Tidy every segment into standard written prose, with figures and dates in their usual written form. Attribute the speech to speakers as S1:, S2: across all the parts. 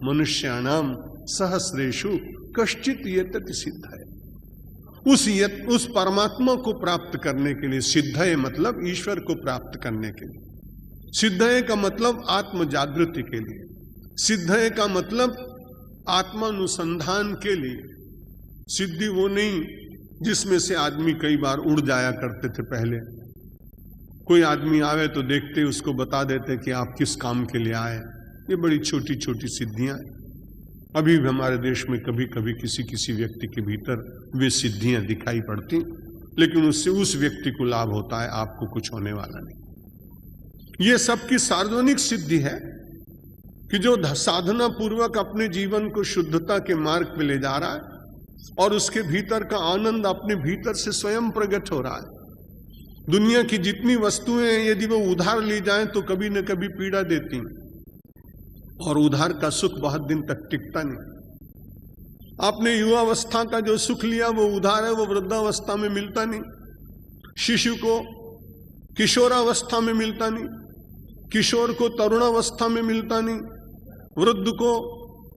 S1: मनुष्याणाम सहस्रेषु कश्चित यतति सिद्धये। उस परमात्मा को प्राप्त करने के लिए, सिद्धये मतलब ईश्वर को प्राप्त करने के लिए, सिद्धये का मतलब आत्म जागृति के लिए, सिद्धये का मतलब आत्मानुसंधान के लिए। सिद्धि वो नहीं जिसमें से आदमी कई बार उड़ जाया करते थे पहले। कोई आदमी आवे तो देखते उसको बता देते कि आप किस काम के लिए आए। ये बड़ी छोटी छोटी सिद्धियां अभी भी हमारे देश में कभी कभी किसी किसी व्यक्ति के भीतर वे सिद्धियां दिखाई पड़ती, लेकिन उससे उस व्यक्ति को लाभ होता है, आपको कुछ होने वाला नहीं। ये सबकी सार्वजनिक सिद्धि है कि जो साधना पूर्वक अपने जीवन को शुद्धता के मार्ग पे ले जा रहा है और उसके भीतर का आनंद अपने भीतर से स्वयं प्रकट हो रहा है। दुनिया की जितनी वस्तुएं हैं यदि वो उधार ली जाएं तो कभी न कभी पीड़ा देती हैं, और उधार का सुख बहुत दिन तक टिकता नहीं। आपने युवावस्था का जो सुख लिया वो उधार है, वो वृद्धावस्था में मिलता नहीं। शिशु को किशोरावस्था में मिलता नहीं, किशोर को तरुणावस्था में मिलता नहीं, वृद्ध को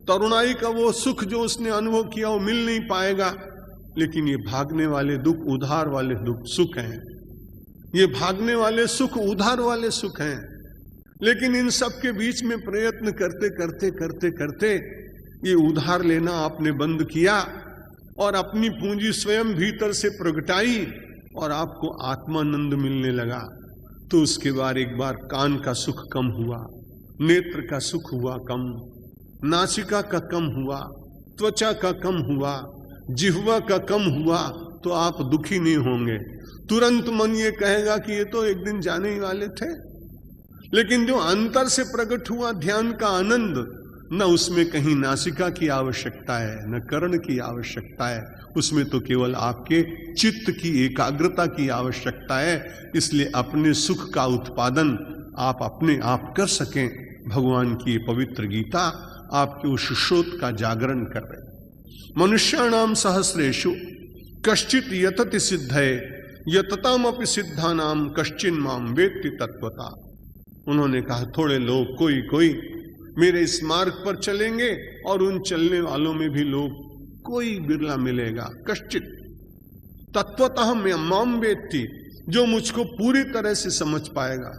S1: तरुणाई का वो सुख जो उसने अनुभव किया वो मिल नहीं पाएगा। लेकिन ये भागने वाले दुख उधार वाले दुख सुख हैं, ये भागने वाले सुख उधार वाले सुख हैं। लेकिन इन सब के बीच में प्रयत्न करते करते करते करते ये उधार लेना आपने बंद किया और अपनी पूंजी स्वयं भीतर से प्रगटाई और आपको आत्मानंद मिलने लगा। तो उसके बाद एक बार कान का सुख कम हुआ, नेत्र का सुख हुआ कम, नासिका का कम हुआ, त्वचा का कम हुआ, जिह्वा का कम हुआ, तो आप दुखी नहीं होंगे। तुरंत मन ये कहेगा कि ये तो एक दिन जाने ही वाले थे। लेकिन जो अंतर से प्रकट हुआ ध्यान का आनंद, न उसमें कहीं नासिका की आवश्यकता है न कर्ण की आवश्यकता है, उसमें तो केवल आपके चित्त की एकाग्रता की आवश्यकता है। इसलिए अपने सुख का उत्पादन आप अपने आप कर सकें। भगवान की पवित्र गीता आपके उस शोध का जागरण कर रहे। मनुष्याणाम सहस्रेषु कश्चित यतति सिद्धये यततामपि सिद्धानाम कश्चिन माम वेत्ति तत्वता। उन्होंने कहा थोड़े लोग कोई कोई मेरे इस मार्ग पर चलेंगे और उन चलने वालों में भी लोग कोई बिरला मिलेगा। कश्चित तत्वतः माम वेत्ति, जो मुझको पूरी तरह से समझ पाएगा।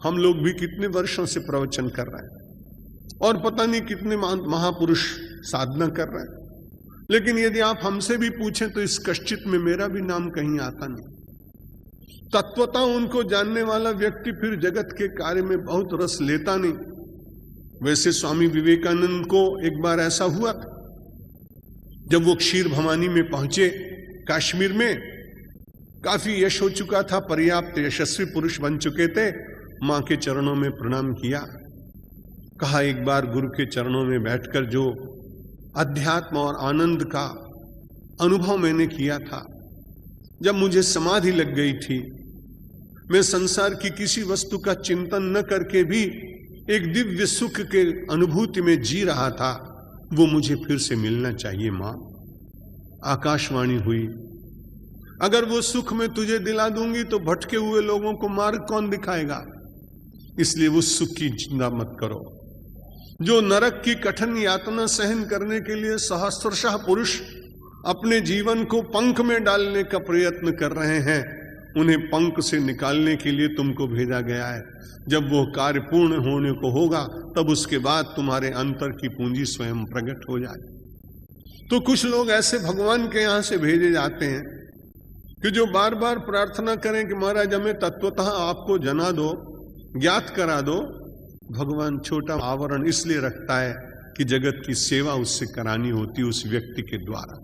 S1: हम लोग भी कितने वर्षों से प्रवचन कर रहे हैं और पता नहीं कितने महापुरुष साधना कर रहे हैं, लेकिन यदि आप हमसे भी पूछें तो इस कश्चित में मेरा भी नाम कहीं आता नहीं। तत्वता उनको जानने वाला व्यक्ति फिर जगत के कार्य में बहुत रस लेता नहीं। वैसे स्वामी विवेकानंद को एक बार ऐसा हुआ था, जब वो क्षीर भवानी में पहुंचे, कश्मीर में काफी यश हो चुका था, पर्याप्त यशस्वी पुरुष बन चुके थे। मां के चरणों में प्रणाम किया, कहा एक बार गुरु के चरणों में बैठकर जो अध्यात्म और आनंद का अनुभव मैंने किया था, जब मुझे समाधि लग गई थी, मैं संसार की किसी वस्तु का चिंतन न करके भी एक दिव्य सुख के अनुभूति में जी रहा था, वो मुझे फिर से मिलना चाहिए मां। आकाशवाणी हुई, अगर वो सुख मैं तुझे दिला दूंगी तो भटके हुए लोगों को मार्ग कौन दिखाएगा? इसलिए उस सुख की चिंता मत करो। जो नरक की कठिन यातना सहन करने के लिए सहस्त्रशः पुरुष अपने जीवन को पंख में डालने का प्रयत्न कर रहे हैं, उन्हें पंख से निकालने के लिए तुमको भेजा गया है। जब वो कार्य पूर्ण होने को होगा तब उसके बाद तुम्हारे अंतर की पूंजी स्वयं प्रकट हो जाए। तो कुछ लोग ऐसे भगवान के यहां से भेजे जाते हैं कि जो बार बार प्रार्थना करें कि महाराज हमें तत्वतः आपको जना दो, ज्ञात करा दो। भगवान छोटा आवरण इसलिए रखता है कि जगत की सेवा उससे करानी होती उस व्यक्ति के द्वारा।